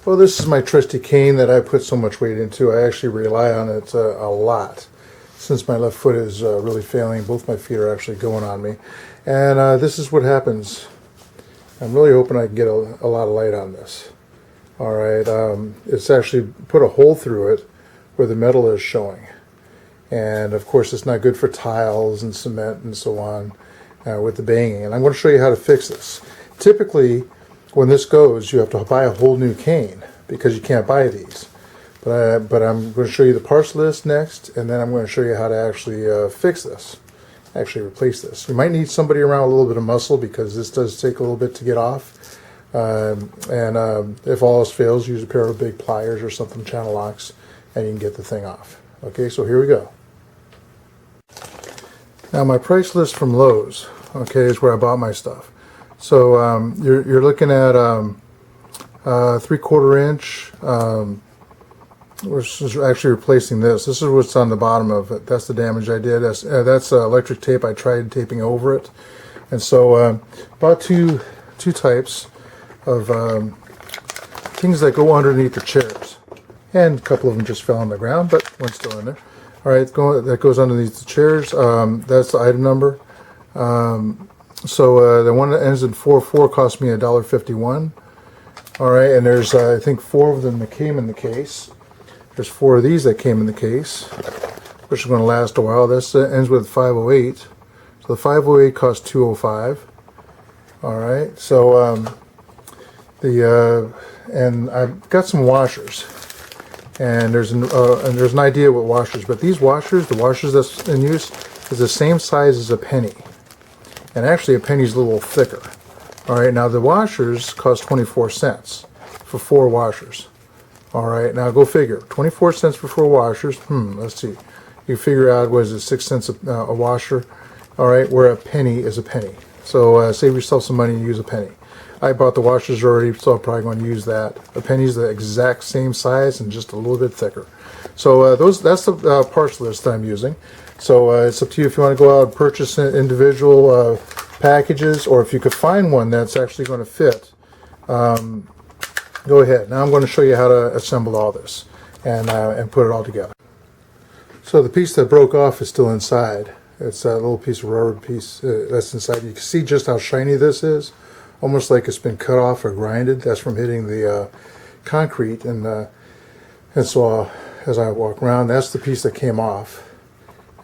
Well, this is my trusty cane that I put so much weight into. I actually rely on it a lot since my left foot is really failing. Both my feet are actually going on me. And this is what happens. I'm really hoping I can get a lot of light on this. All right, it's actually put a hole through it where the metal is showing. And of course it's not good for tiles and cement and so on with the banging. And I'm going to show you how to fix this. Typically, when this goes, you have to buy a whole new cane because you can't buy these. But I'm going to show you the parts list next, and then I'm going to show you how to actually fix this, actually replace this. You might need somebody around with a little bit of muscle because this does take a little bit to get off. If all else fails, use a pair of big pliers or something, channel locks, and you can get the thing off. Okay, so here we go. Now my price list from Lowe's, okay, is where I bought my stuff. So you're looking at 3/4 inch. Which is actually replacing this. This is what's on the bottom of it. That's the damage I did. That's electric tape. I tried taping over it, and so bought two types of things that go underneath the chairs, and a couple of them just fell on the ground, but one's still in there. All right, that goes underneath the chairs. That's the item number. So the one that ends in 44 cost me $1.51. All right, and there's I think 4 of them that came in the case. There's 4 of these that came in the case, which is going to last a while. This ends with 508. So the 508 costs $205. All right, so and I've got some washers. And there's an idea with washers, but these washers, the washers that's in use, is the same size as a penny, and actually a penny's a little thicker. All right, now the washers cost 24 cents for 4 washers. All right, now go figure. 24 cents for 4 washers. Let's see. You figure out, what is it, 6 cents a washer? All right, where a penny is a penny. So save yourself some money and use a penny. I bought the washers already, so I'm probably going to use that. A penny's the exact same size and just a little bit thicker. So that's the parts list that I'm using. So it's up to you if you want to go out and purchase individual packages, or if you could find one that's actually going to fit. Go ahead. Now I'm going to show you how to assemble all this and put it all together. So the piece that broke off is still inside. It's that little piece of rubber piece that's inside. You can see just how shiny this is. Almost like it's been cut off or grinded. That's from hitting the concrete. And so as I walk around, that's the piece that came off.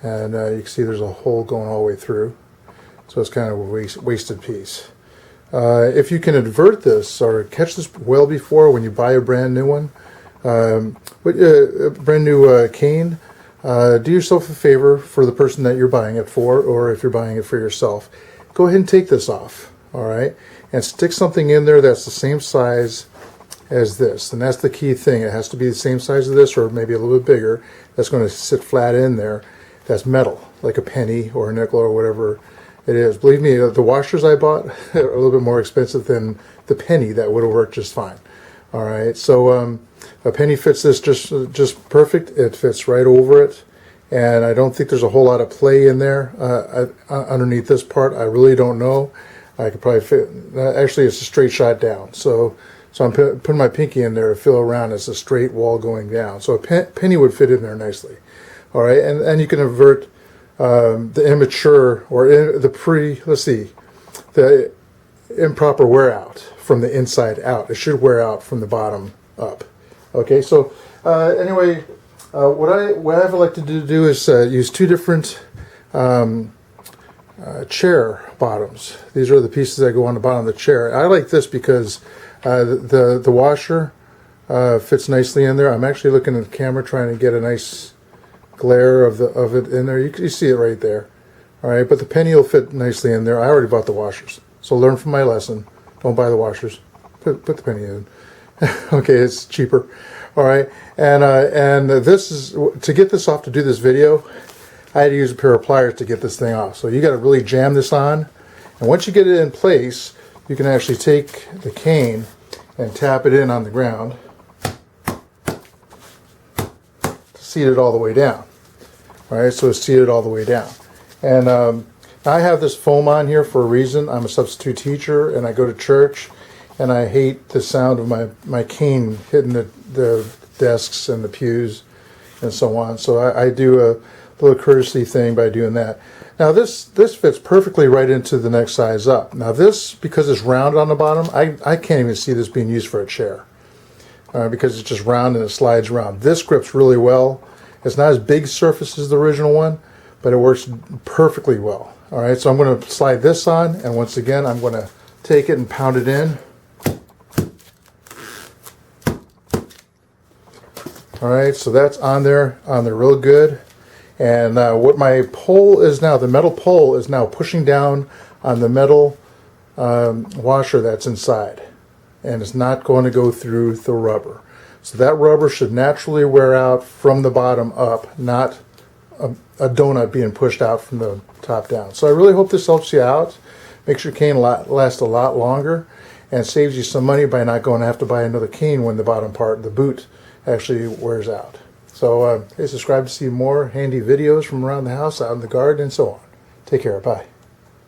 And you can see there's a hole going all the way through. So it's kind of a wasted piece. If you can invert this or catch this well before when you buy a brand new one, a brand new cane, do yourself a favor for the person that you're buying it for, or if you're buying it for yourself, go ahead and take this off, all right, and stick something in there that's the same size as this. And that's the key thing. It has to be the same size as this, or maybe a little bit bigger. That's going to sit flat in there. That's metal, like a penny or a nickel or whatever it is. Believe me, the washers I bought are a little bit more expensive than the penny. That would have worked just fine. All right, so a penny fits this just perfect. It fits right over it, and I don't think there's a whole lot of play in there underneath this part. I really don't know. I could probably fit. Actually, it's a straight shot down. So I'm putting my pinky in there to feel around. It's a straight wall going down. So a penny would fit in there nicely. All right, and you can invert the immature or the improper wear out from the inside out. It should wear out from the bottom up. Okay, so anyway, what I've elected to do is use 2 different chair bottoms. These are the pieces that go on the bottom of the chair. I like this because the washer fits nicely in there. I'm actually looking at the camera trying to get a nice glare of it in there. You see it right there. All right, but the penny will fit nicely in there. I already bought the washers, so learn from my lesson. Don't buy the washers. Put the penny in. Okay, it's cheaper. All right, and this is to get this off. To do this video, I had to use a pair of pliers to get this thing off. So you got to really jam this on, and once you get it in place, you can actually take the cane and tap it in on the ground to seat it all the way down. All right, so it's seated all the way down. And I have this foam on here for a reason. I'm a substitute teacher and I go to church, and I hate the sound of my cane hitting the desks and the pews and so on. So I do a little courtesy thing by doing that. Now this fits perfectly right into the next size up. Now this, because it's round on the bottom, I can't even see this being used for a chair. Because it's just round and it slides around. This grips really well. It's not as big surface as the original one, but it works perfectly well. All right, so I'm going to slide this on, and once again, I'm going to take it and pound it in. All right, so that's on there real good. And what my pole is now, the metal pole is now pushing down on the metal washer that's inside. And it's not going to go through the rubber. So that rubber should naturally wear out from the bottom up, not a donut being pushed out from the top down. So I really hope this helps you out. Makes your cane last a lot longer and saves you some money by not going to have to buy another cane when the bottom part, the boot, actually wears out. So hey, subscribe to see more handy videos from around the house, out in the garden, and so on. Take care. Bye.